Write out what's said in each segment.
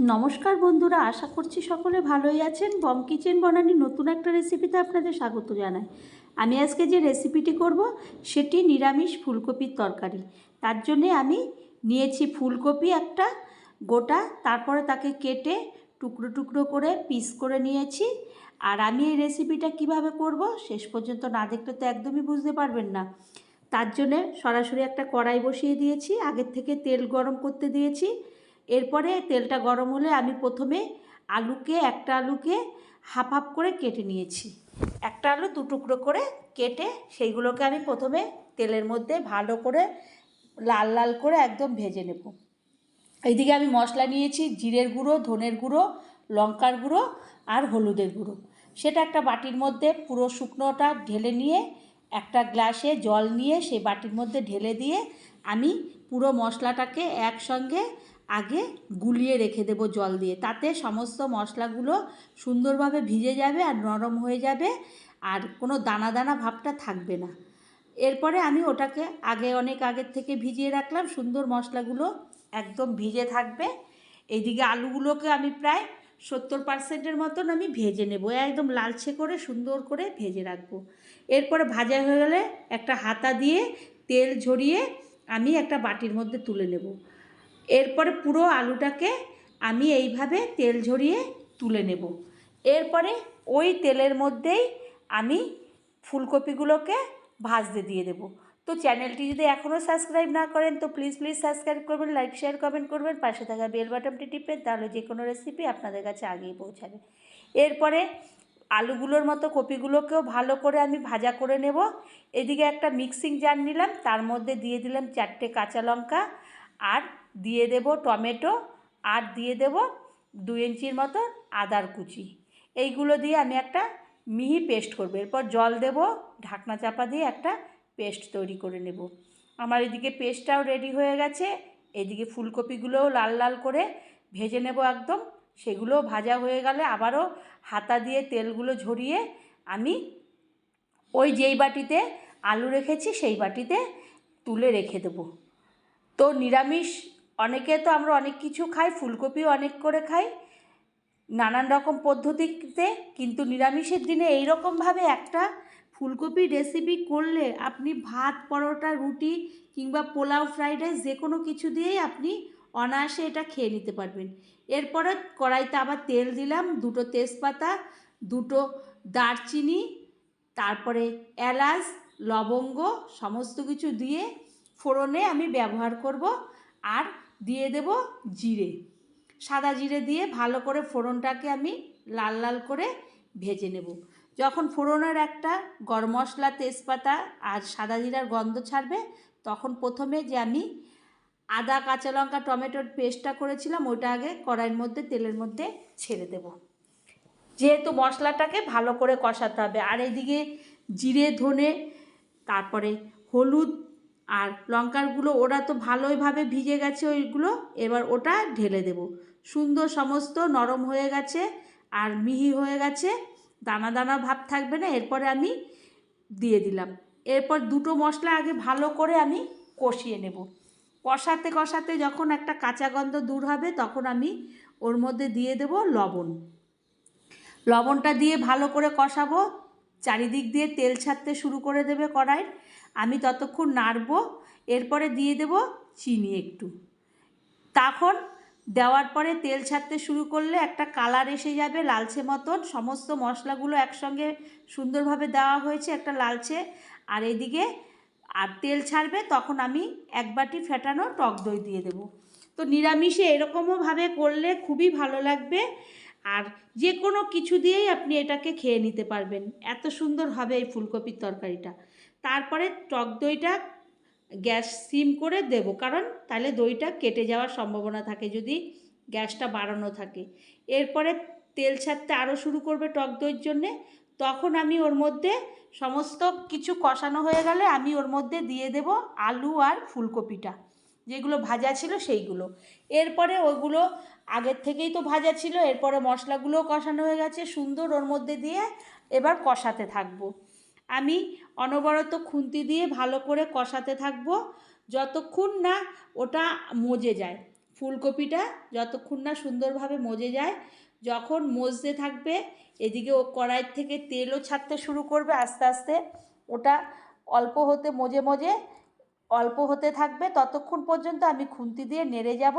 নমস্কার বন্ধুরা, আশা করছি সকলে ভালোই আছেন। বম কিচেন বনানি নতুন একটা রেসিপিতে আপনাদের স্বাগত জানাই। আমি আজকে যে রেসিপিটি করব সেটি নিরামিষ ফুলকপির তরকারি। তার জন্যে আমি নিয়েছি ফুলকপি একটা গোটা, তারপরে তাকে কেটে টুকরো টুকরো করে পিস করে নিয়েছি। আর আমি এই রেসিপিটা কিভাবে করব শেষ পর্যন্ত না দেখলে তো একদমই বুঝতে পারবেন না। তার জন্যে সরাসরি একটা কড়াই বসিয়ে দিয়েছি, আগের থেকে তেল গরম করতে দিয়েছি। এরপরে তেলটা গরম হলে আমি প্রথমে একটা আলুকে হাফ হাফ করে কেটে নিয়েছি। একটা আলু দু টুকরো করে কেটে সেইগুলোকে আমি প্রথমে তেলের মধ্যে ভালো করে লাল লাল করে একদম ভেজে নেব। এইদিকে আমি মশলা নিয়েছি জিরের গুঁড়ো, ধনের গুঁড়ো, লঙ্কার গুঁড়ো আর হলুদের গুঁড়ো। সেটা একটা বাটির মধ্যে পুরো শুকনোটা ঢেলে নিয়ে একটা গ্লাসে জল নিয়ে সেই বাটির মধ্যে ঢেলে দিয়ে আমি পুরো মশলাটাকে একসঙ্গে আগে গুলিয়ে রেখে দেবো জল দিয়ে। তাতে সমস্ত মশলাগুলো সুন্দরভাবে ভিজে যাবে আর নরম হয়ে যাবে, আর কোনো দানা দানা ভাবটা থাকবে না। এরপরে আমি ওটাকে অনেক আগের থেকে ভিজিয়ে রাখলাম, সুন্দর মশলাগুলো একদম ভিজে থাকবে। এইদিকে আলুগুলোকে আমি প্রায় 70% মতন আমি ভেজে নেব, একদম লালচে করে সুন্দর করে ভেজে রাখবো। এরপরে ভাজা হয়ে গেলে একটা হাতা দিয়ে তেল ঝরিয়ে আমি একটা বাটির মধ্যে তুলে নেব। এরপরে পুরো আলুটাকে আমি এইভাবে তেল ঝরিয়ে তুলে নেব। এরপরে ওই তেলের মধ্যেই আমি ফুলকপিগুলোকে ভাজতে দিয়ে দেব। তো চ্যানেলটি যদি এখনও সাবস্ক্রাইব না করেন তো প্লিজ সাবস্ক্রাইব করবেন, লাইক শেয়ার কমেন্ট করবেন, পাশে থাকা বেল বাটনটি টিপবেন, তাহলে যে কোনো রেসিপি আপনাদের কাছে আগেই পৌঁছাবে। এরপরে আলুগুলোর মতো কপিগুলোকেও ভালো করে আমি ভাজা করে নেব। এদিকে একটা মিক্সিং জার নিলাম, তার মধ্যে দিয়ে দিলাম 4টে কাঁচা লঙ্কা, আর দিয়ে দেব টমেটো, আর দিয়ে দেব 2 ইঞ্চির মতো আদার কুচি। এইগুলো দিয়ে আমি একটা মিহি পেস্ট করব। এরপর জল দেব, ঢাকনা চাপা দিয়ে একটা পেস্ট তৈরি করে নেব। আমার এদিকে পেস্টটাও রেডি হয়ে গেছে। এদিকে ফুলকপিগুলোও লাল লাল করে ভেজে নেব একদম। সেগুলোও ভাজা হয়ে গেলে আবারও হাতা দিয়ে তেলগুলো ঝরিয়ে আমি ওই যেই বাটিতে আলু রেখেছি সেই বাটিতে তুলে রেখে দেবো। তো নিরামিষ অনেকে তো আমরা অনেক কিছু খাই, ফুলকপিও অনেক করে খাই নানান রকম পদ্ধতিতে, কিন্তু নিরামিষের দিনে এই রকমভাবে একটা ফুলকপির রেসিপি করলে আপনি ভাত, পরোটা, রুটি কিংবা পোলাও, ফ্রাইড রাইস যে কোনো কিছু দিয়েই আপনি অনায়াসে এটা খেয়ে নিতে পারবেন। এরপরে কড়াইতে আবার তেল দিলাম, 2টো তেজপাতা, 2টো দারচিনি, তারপরে এলাচ, লবঙ্গ সমস্ত কিছু দিয়ে ফোড়নে আমি ব্যবহার করব। আর দিয়ে দেব জিরে, সাদা জিরে দিয়ে ভালো করে ফোড়নটাকে আমি লাল লাল করে ভেজে নেব। যখন ফোড়নের একটা গরম মশলা, তেজপাতা আর সাদা জিরার গন্ধ ছাড়বে, তখন প্রথমে যে আমি আদা, কাঁচা লঙ্কা, টমেটোর পেস্টটা করেছিলাম ওটা আগে কড়াইয়ের মধ্যে তেলের মধ্যে ছেড়ে দেব, যেহেতু মশলাটাকে ভালো করে কষাতে হবে। আর এদিকে জিরে, ধনে, তারপরে হলুদ আর লঙ্কার গুঁড়ো ওরা তো ভালোইভাবে ভিজে গেছে ওইগুলো, এবার ওটা ঢেলে দেব। সুন্দর সমস্ত নরম হয়ে গেছে আর মিহি হয়ে গেছে, দানা দানা ভাব থাকবে না। এরপরে আমি দিয়ে দিলাম। এরপর 2টো মশলা আগে ভালো করে আমি কষিয়ে নেব। কষাতে কষাতে যখন একটা কাঁচা গন্ধ দূর হবে তখন আমি ওর মধ্যে দিয়ে দেব লবণ। লবণটা দিয়ে ভালো করে কষাবো, চারিদিক দিয়ে তেল ছাড়তে শুরু করে দেবে কড়াইয়ের, আমি ততক্ষণ নাড়বো। এরপরে দিয়ে দেব চিনি একটু। তখন দেওয়ার পরে তেল ছাড়তে শুরু করলে একটা কালার এসে যাবে লালচে মতন, সমস্ত মশলাগুলো একসঙ্গে সুন্দরভাবে দেওয়া হয়েছে একটা লালচে। আর এদিকে আর তেল ছাড়বে তখন আমি 1 বাটি ফেটানো টক দই দিয়ে দেব। তো নিরামিষে এরকমভাবে করলে খুবই ভালো লাগবে, আর যে কোনো কিছু দিয়েই আপনি এটাকে খেয়ে নিতে পারবেন, এত সুন্দর হবে এই ফুলকপির তরকারিটা। তারপরে টক দইটা গ্যাস সিম করে দেব, কারণ তাহলে দইটা কেটে যাওয়ার সম্ভাবনা থাকে যদি গ্যাসটা বাড়ানো থাকে। এরপরে তেল ছাড়তে আরও শুরু করবে টক দইয়ের জন্যে, তখন আমি ওর মধ্যে সমস্ত কিছু কষানো হয়ে গেলে আমি ওর মধ্যে দিয়ে দেব আলু আর ফুলকপিটা যেগুলো ভাজা ছিল সেইগুলো। এরপরে ওগুলো আগের থেকেই তো ভাজা ছিল, এরপরে মশলাগুলোও কষানো হয়ে গেছে সুন্দর, ওর মধ্যে দিয়ে এবার কষাতে থাকবো। আমি অনবরত খুন্তি দিয়ে ভালো করে কষাতে থাকবো যতক্ষণ না ওটা মজে যায়। ফুলকপিটা যতক্ষণ না সুন্দরভাবে মজে যায়, যখন মজতে থাকবে এদিকে ও কড়াই থেকে তেলও ছাড়তে শুরু করবে আস্তে আস্তে, ওটা অল্প হতে অল্প হতে থাকবে, ততক্ষণ পর্যন্ত আমি খুন্তি দিয়ে নেড়ে যাব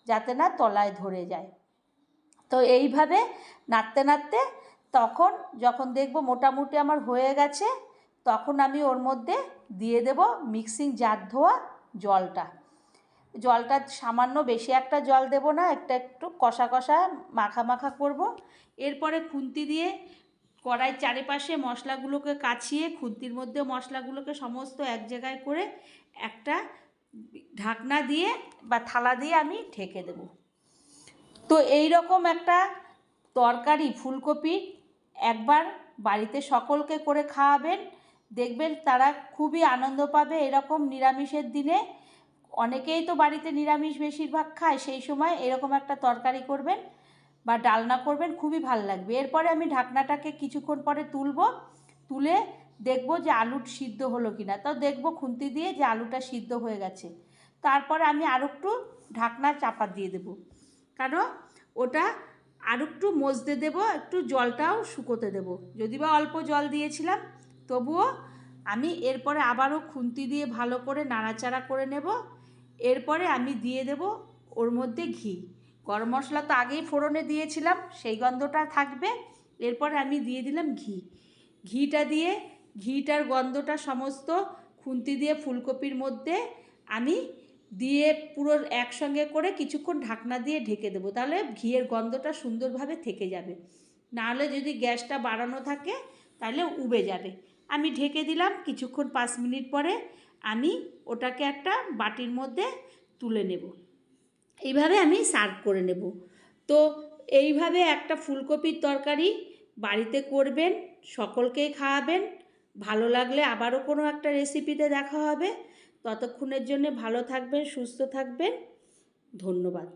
যাতে না তলায় ধরে যায়। তো এইভাবে নাড়তে নাড়তে তখন যখন দেখব মোটামুটি আমার হয়ে গেছে, তখন আমি ওর মধ্যে দিয়ে দেব মিক্সিং জার ধোয়া জলটা সামান্য, বেশি একটা জল দেব না, একটু কষা কষা মাখা মাখা করব। এরপরে খুন্তি দিয়ে কড়াইয়ের চারিপাশে মশলাগুলোকে কাছিয়ে খুন্তির মধ্যে মশলাগুলোকে সমস্ত এক জায়গায় করে একটা ঢাকনা দিয়ে বা থালা দিয়ে আমি ঢেকে দেব। তো এই রকম একটা তরকারি ফুলকপির একবার বাড়িতে সকলকে করে খাওয়াবেন, দেখবেন তারা খুবই আনন্দ পাবে। এরকম নিরামিষের দিনে অনেকেই তো বাড়িতে নিরামিষ বেশিরভাগ খায়, সেই সময় এরকম একটা তরকারি করবেন বা ডালনা করবেন, খুবই ভাল লাগবে। এরপরে আমি ঢাকনাটাকে কিছুক্ষণ পরে তুলে দেখব যে আলু সিদ্ধ হলো কি না। তো দেখব খুন্তি দিয়ে যে আলুটা সিদ্ধ হয়ে গেছে। তারপরে আমি আরও একটু ঢাকনা চাপা দিয়ে দেব, কারণ ওটা আর একটু মজতে দেব, একটু জলটাও শুকোতে দেব। যদি বা অল্প জল দিয়েছিলাম, তবুও আমি এরপরে আবারও খুন্তি দিয়ে ভালো করে নাড়াচাড়া করে নেব। এরপরে আমি দিয়ে দেব ওর মধ্যে ঘি। গরম মশলা তো আগেই ফোড়নে দিয়েছিলাম, সেই গন্ধটা থাকবে। এরপরে আমি দিয়ে দিলাম ঘিটার গন্ধটা সমস্ত খুন্তি দিয়ে ফুলকপির মধ্যে আমি দিয়ে পুরো একসঙ্গে করে কিছুক্ষণ ঢাকনা দিয়ে ঢেকে দেবো, তাহলে ঘিয়ের গন্ধটা সুন্দরভাবে থেকে যাবে। নাহলে যদি গ্যাসটা বাড়ানো থাকে তাহলে উবে যাবে। আমি ঢেকে দিলাম, কিছুক্ষণ 5 মিনিট পরে আমি ওটাকে একটা বাটির মধ্যে তুলে নেব। এইভাবে আমি সার্ভ করে নেব। তো এইভাবে একটা ফুলকপির তরকারি বাড়িতে করবেন, সকলকেই খাওয়াবেন। ভালো লাগলে আবারও কোনো একটা রেসিপিতে দেখা হবে। ততক্ষণের জন্য ভালো থাকবেন, সুস্থ থাকবেন। ধন্যবাদ।